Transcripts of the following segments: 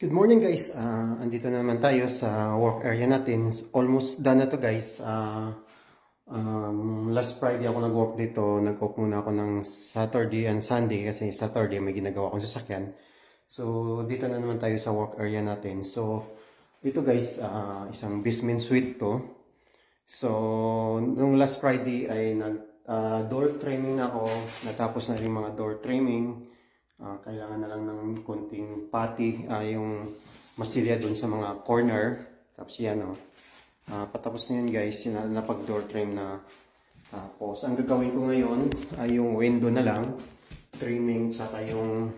Good morning guys, andito na naman tayo sa work area natin. Almost done na to guys. Last Friday ako nag-work dito. Nag-off muna ako ng Saturday and Sunday kasi Saturday may ginagawa akong sasakyan. So dito na naman tayo sa work area natin. So ito guys, isang basement suite to. So nung last Friday ay door trimming na ako. Natapos na yung mga door trimming. Kailangan na lang ng konting pati, yung masilya dun sa mga corner. Tapos yan patapos na yan guys, napag door trim na. Tapos ang gagawin ko ngayon ay yung window na lang, trimming, saka yung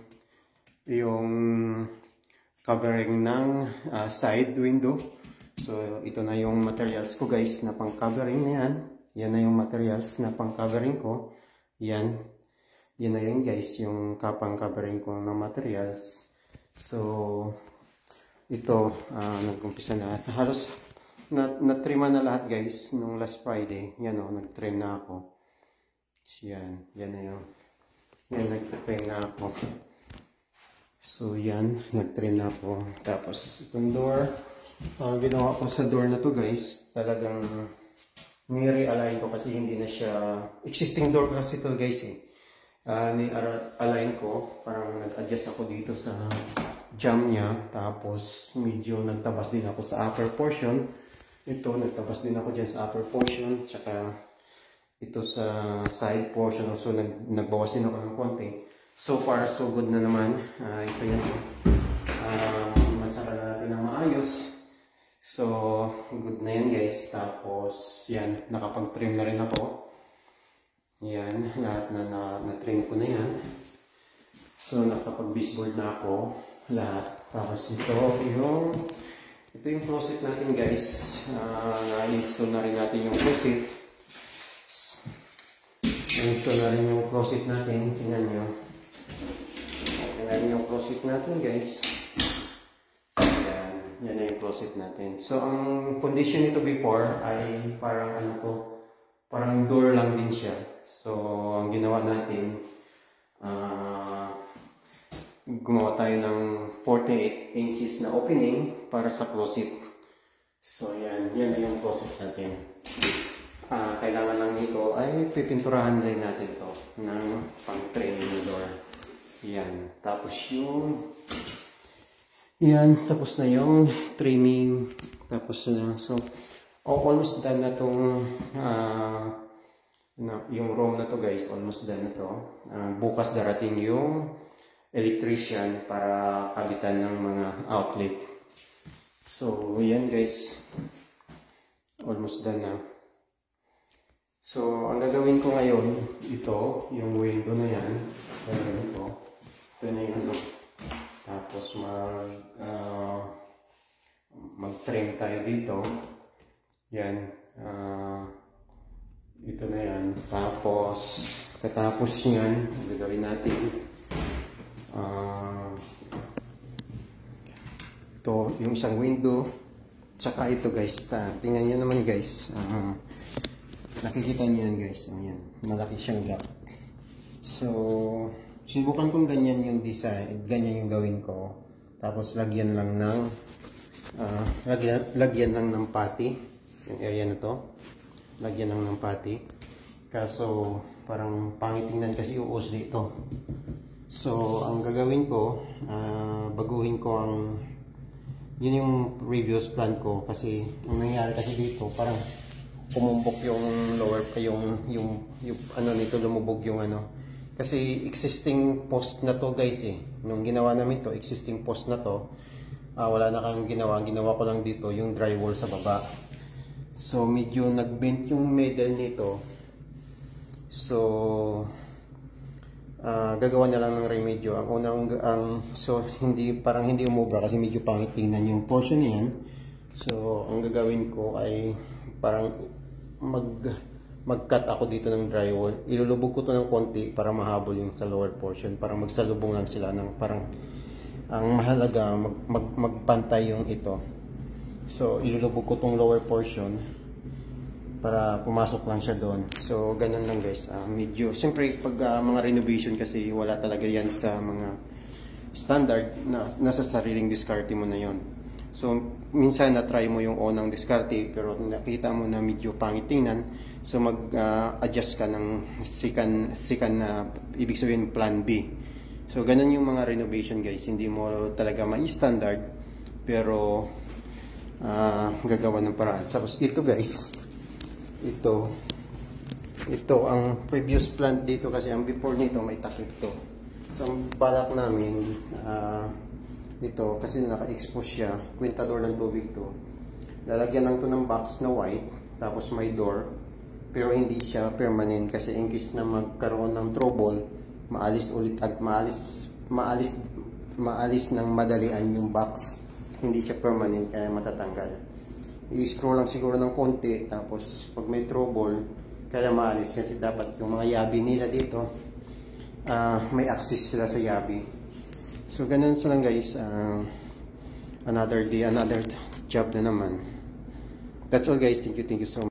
covering ng side window. So ito na yung materials ko guys na pang covering na yan. Yan na yung materials na pang covering ko. Yan na yun guys, yung kapang covering ko ng materials. So ito, nag-umpisa na. Halos na-trim na lahat guys nung last Friday. Yan nag-trim na ako. Yan na yun. Yan, nag-trim na ako. So yan, nag-trim na ako. Tapos itong door, ginawa ko sa door na to guys, talagang ni-realign ko kasi hindi na siya, existing door kasi to guys ni-align ko, parang nag-adjust ako dito sa jam niya, tapos medyo nagtabas din ako sa upper portion. Ito, nagtabas din ako dyan sa upper portion, tsaka ito sa side portion, so nagbawas din ako ng konti. So far, so good na naman. Ito yun, masara na natin ng maayos. So, good na yan guys. Tapos, yan, nakapag-trim na rin ako. Yan, lahat na-trim ko na yan. So, nakapag-baseboard na ako. Lahat. Tapos ito yung closet natin guys. Na-install na rin natin yung closet. Na-install na rin yung closet natin. Tingnan nyo. Tingnan yung closet natin guys. Yan na yung closet natin. So, ang condition nito before ay parang parang door lang din siya. So, ang ginawa natin, gumawa tayo ng 48 inches na opening para sa closet. So, yan na yung closet natin. Kailangan lang nito ay pipinturahan rin natin to ng pang-training na door. Yan. Tapos tapos na yung trimming. Tapos na. So, almost done na itong yung room na to guys, almost done na to. Bukas darating yung electrician para kabitan ng mga outlet. So yan guys, almost done na. So ang gagawin ko ngayon, ito yung window na yan. Ito na yun. Tapos mag-trim tayo dito. Yan. Ito na yan. Tapos, katapos yan, gagawin natin. Ito, yung isang window. Tsaka ito guys. Tingnan nyo naman guys. Nakikita nyo yan guys. Ayan. Malaki siyang gap. So, sinubukan kong ganyan yung design. Ganyan yung gawin ko. Tapos, lagyan lang ng pati. Yung area na to. Lagyan lang ng pati. Kaso parang pangit tingnan kasi uus dito. So ang gagawin ko, baguhin ko yun yung previous plan ko kasi ang nangyari kasi dito parang pumumbok yung lower yung ano nito, lumubog yung kasi existing post na to guys nung ginawa namin to, existing post na to, wala na kang ginawa ko lang dito yung drywall sa baba. So medyo nag-bent yung middle nito. So gagawa na lang ng remedyo. So parang hindi umubra kasi medyo pangit tingnan yung portion niyan. So ang gagawin ko ay parang mag-cut ako dito ng drywall. Ilulubog ko to ng konti para mahabol yung sa lower portion, para magsalubong lang sila ng parang ang mahalaga magpantay yung ito. So, ilulubog ko tong lower portion para pumasok lang siya doon. So, ganun lang guys. Medyo, siyempre pag mga renovation kasi wala talaga yan sa mga standard, nasa sariling diskarte mo na yon. So, minsan na-try mo yung unang diskarte pero nakita mo na medyo pangit tingnan. So, mag-adjust ka ng second na, ibig sabihin, plan B. So, ganun yung mga renovation guys. Hindi mo talaga ma-standard pero gagawa ng paraan. Tapos ito guys, ito ang previous plant dito kasi ang before nito may takip to. So, ang balak namin, ito kasi naka-expose siya, kwintador ng tubig to. Lalagyan lang to ng box na white, tapos may door, pero hindi siya permanent kasi in case na magkaroon ng trouble, maalis ulit at maalis ng madalian yung box. Hindi siya permanent kaya matatanggal. I-screw lang siguro ng konti, tapos pag may trouble, kaya maalis kasi dapat yung mga yabi nila dito, may access sila sa yabi. So, ganun sa lang guys. Another day, another job na naman. That's all guys. Thank you so much.